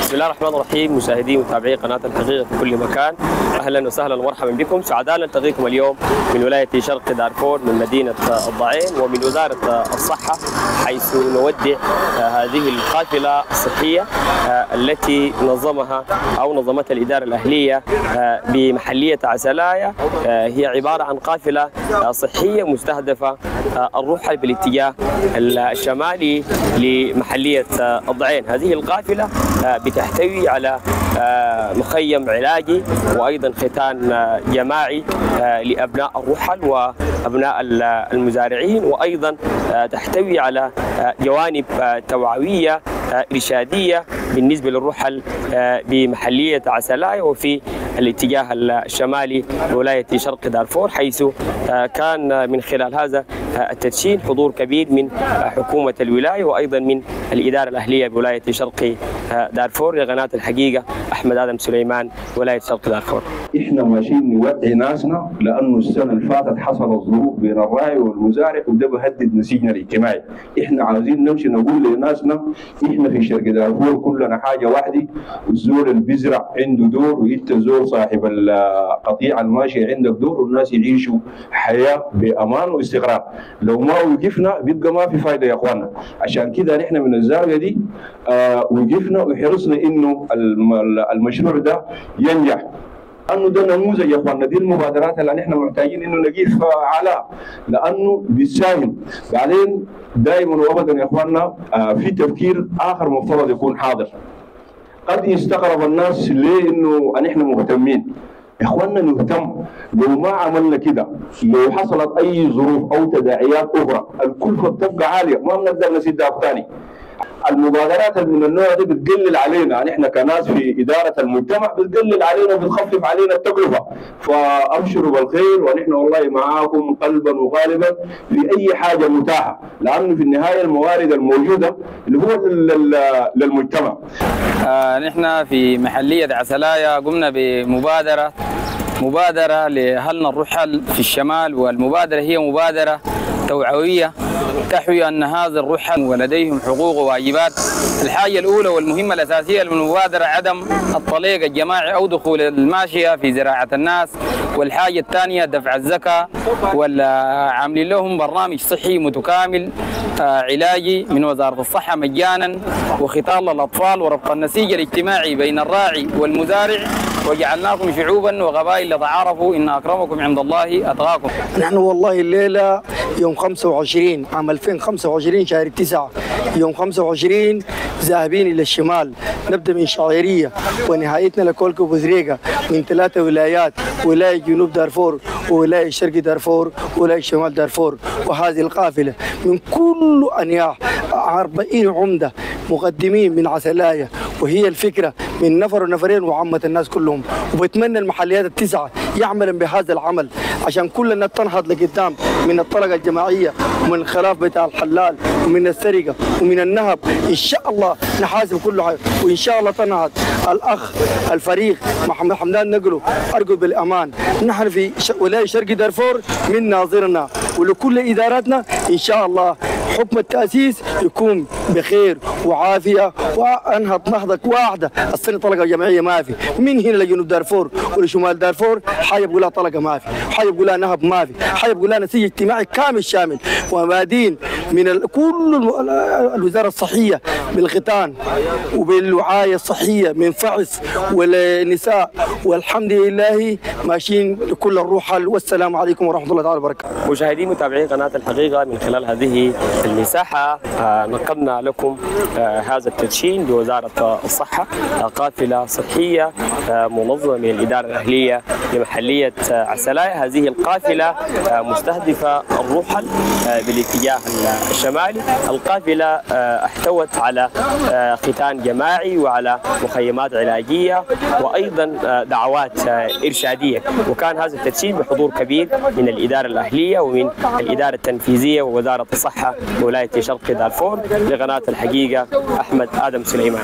بسم الله الرحمن الرحيم. مشاهدي ومتابعي قناة الحقيقة في كل مكان، أهلا وسهلا ومرحبا بكم. سعداء نلتقيكم اليوم من ولاية شرق دارفور من مدينة الضعين ومن وزارة الصحة، حيث نودع هذه القافلة الصحية التي نظمتها الإدارة الأهلية بمحلية عسلاية. هي عبارة عن قافلة صحية مستهدفة الرحل بالاتجاه الشمالي لمحلية الضعين. هذه القافلة بتحتوي على مخيم علاجي وأيضا ختان جماعي لأبناء الرحل وأبناء المزارعين، وأيضا تحتوي على جوانب توعوية إرشادية بالنسبة للرحل بمحلية عسلاية وفي الاتجاه الشمالي لولاية شرق دارفور، حيث كان من خلال هذا التدشين حضور كبير من حكومة الولاية وأيضا من الإدارة الأهلية بولاية شرق دارفور لقناة الحقيقة أحمد آدم سليمان ولاية شرق دارفور. احنا ماشيين نوعي ناسنا لانه السنه اللي فاتت حصلت ظروف بين الراعي والمزارع وده بهدد نسيجنا الاجتماعي. احنا عايزين نمشي نقول لناسنا احنا في شرق دارفور كلنا حاجه واحده، والزول اللي بيزرع عنده دور وانت زول صاحب القطيعه الماشيه عندك دور، والناس يعيشوا حياه بامان واستقرار. لو ما وقفنا بيبقى ما في فايده يا اخواننا. عشان كده نحن من الزاويه دي وقفنا وحرصنا انه المشروع ده ينجح، لانه ده نموذج يا اخواننا. دي المبادرات اللي نحن محتاجين انه نقيف على، لانه بيساهم. بعدين دائما وابدا يا اخواننا في تفكير اخر مفترض يكون حاضر. قد يستغرب الناس ليه انه نحن مهتمين. يا اخواننا نهتم، لو ما عملنا كده لو حصلت اي ظروف او تداعيات اخرى الكلفه بتبقى عاليه، ما بنقدر نسدها ثاني. المبادرات من النوع دي بتقلل علينا نحن كناس في إدارة المجتمع، بتقلل علينا وبتخفف علينا التكلفة. فأبشروا بالخير ونحن والله معاكم قلبا وغالبا في أي حاجة متاحة، لأنه في النهاية الموارد الموجودة اللي هو للمجتمع. نحن في محلية عسلاية قمنا بمبادرة لأهلنا الرحل في الشمال، والمبادرة هي مبادرة توعوية تحوي أن هذا الرحل ولديهم حقوق وواجبات. الحاجة الأولى والمهمة الأساسية للمبادرة عدم الطليق الجماعي أو دخول الماشية في زراعة الناس، والحاجة الثانية دفع الزكاة، والعاملين لهم برنامج صحي متكامل علاجي من وزارة الصحة مجانا، وختان للأطفال، وربط النسيج الاجتماعي بين الراعي والمزارع، وجعلناكم شعوبا وقبائل لتعارفوا إن أكرمكم عند الله أتقاكم. نحن والله الليلة يوم 25 عام 2025 شهر 9 يوم 25 ذاهبين إلى الشمال، نبدأ من شاعرية ونهايتنا لكولكو بوزريقة من 3 ولايات، ولاية جنوب دارفور وولاية شرق دارفور وولاية شمال دارفور. وهذه القافلة من كل أنياح 40 عمدة مقدمين من عسلاية، وهي الفكرة من نفر ونفرين وعامة الناس كلهم. وبتمنى المحليات التسعة يعملن بهذا العمل عشان كلنا تنهض لقدام من الطلقة الجماعية ومن الخلاف بتاع الحلال ومن السرقة ومن النهب. إن شاء الله نحاسب كل حاجة، وإن شاء الله تنهض. الأخ الفريق محمد حمدان نقله أرجو بالأمان. نحن في ولاية شرق دارفور من ناظرنا ولكل إداراتنا إن شاء الله حكم التأسيس يكون بخير وعافية وأنهض نهضة واحدة. السنة طلقة جماعية ما في، من هنا لجنوب دارفور ولشمال دارفور حاجة بقولها طلقة ما في، حاجة بقولها نهب ما في، حاجة بقولها نسيج اجتماعي كامل شامل ومادين من كل الوزارة الصحية بالختان وبالوعاية الصحية من فعس والنساء، والحمد لله ماشيين لكل الرحل. والسلام عليكم ورحمة الله تعالى وبركاته. مشاهدي متابعي قناة الحقيقة، من خلال هذه المساحة نقلنا لكم هذا التدشين بوزارة الصحة، قافلة صحية منظمة من الإدارة الأهلية لمحلية عسلاية. هذه القافلة مستهدفة الرحل بالاتجاه الشمالي. القافلة احتوت على ختان جماعي وعلى مخيمات علاجية وأيضا دعوات إرشادية، وكان هذا التدشين بحضور كبير من الإدارة الأهلية ومن الإدارة التنفيذية ووزارة الصحة ولاية شرق دارفور لقناة الحقيقة أحمد آدم سليمان.